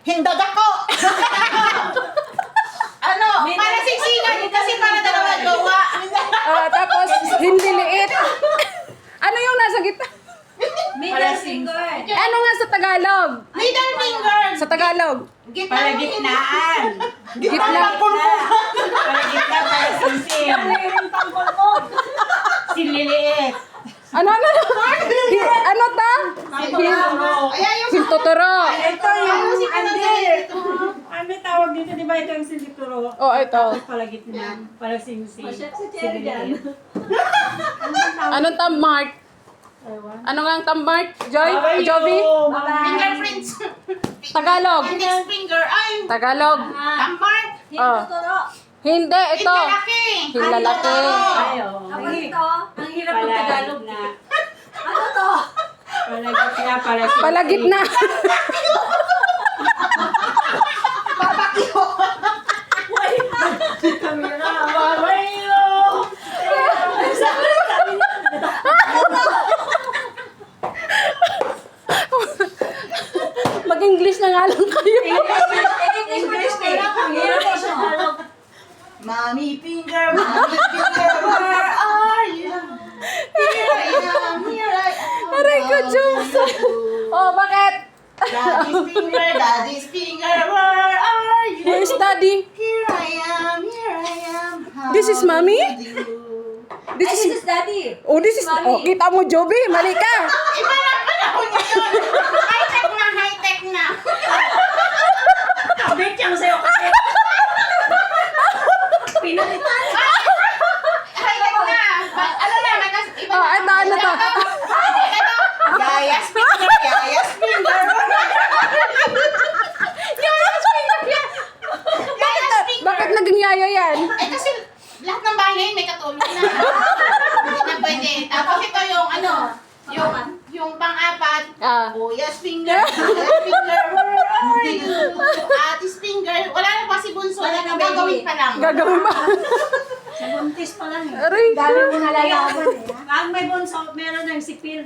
Hindad ako! Ano? Para siksikan kasi para dalawa gawa. Tapos, hindi liit. Ano yung nasa gitna? Middle finger. Ano nga sa Tagalog? Middle finger. Sa Tagalog. Palagitnaan. Gitna. Palagitnaan para sinsin. Sinliliit. Ano? Ano ta? Ayan yung Hintuturo. Ito yung ano si Kananda. ano tawag dito, di ba ito yung sinituro? Oh, ito. Palagitnaan. Para sinsin. dyan. Anong tammark? Ano nga ang tammark? Joy? Jovi? Fingerprints. Tagalog. Index finger. Ay, Tagalog. tambark. Oh. Hindi, ito. Hinlalaki. Hinlalaki. Tapos ito, ang hirap ng Tagalog. na. Ano to? Palagitnaan para sinsin. Palagitna. Papakyo. Kamera. Babayo. Mag-English na nga lang kayo. English na lang. Ang hirap mo siya. Mommy finger, where are you? Here I am, here I am. Aray ko, Diyos. Oh, bakit? Daddy's finger, where are you? Where's daddy? Here I am, here I am. How This is mommy? do you do? This This is... is daddy. Oh, this is... Oh, kita mo, Jovi. Mali ka. Iba na panahon yun. High-tech na, high-tech na. Kabit yung sa'yo kasi. Pinalitan. High-tech na. Ano na, iba Oh, ito, ano to? Ito, yayas finger, yayas finger. Bakit naging yaya yan? Eh kasi lahat ng bahay ngayon may katulong na. Hindi na pwede. Tapos ito yung ano, yung pang-apat. Ah. Kuya's finger, kuya's finger, where are you? Atis finger. Wala na pa si Bunso. Wala na, Gagawin baby. pa lang. Gagawin ba? Sa buntis pa lang eh. Aray. Dami mo nalalaman eh. Pag may bunso, meron ng sipil.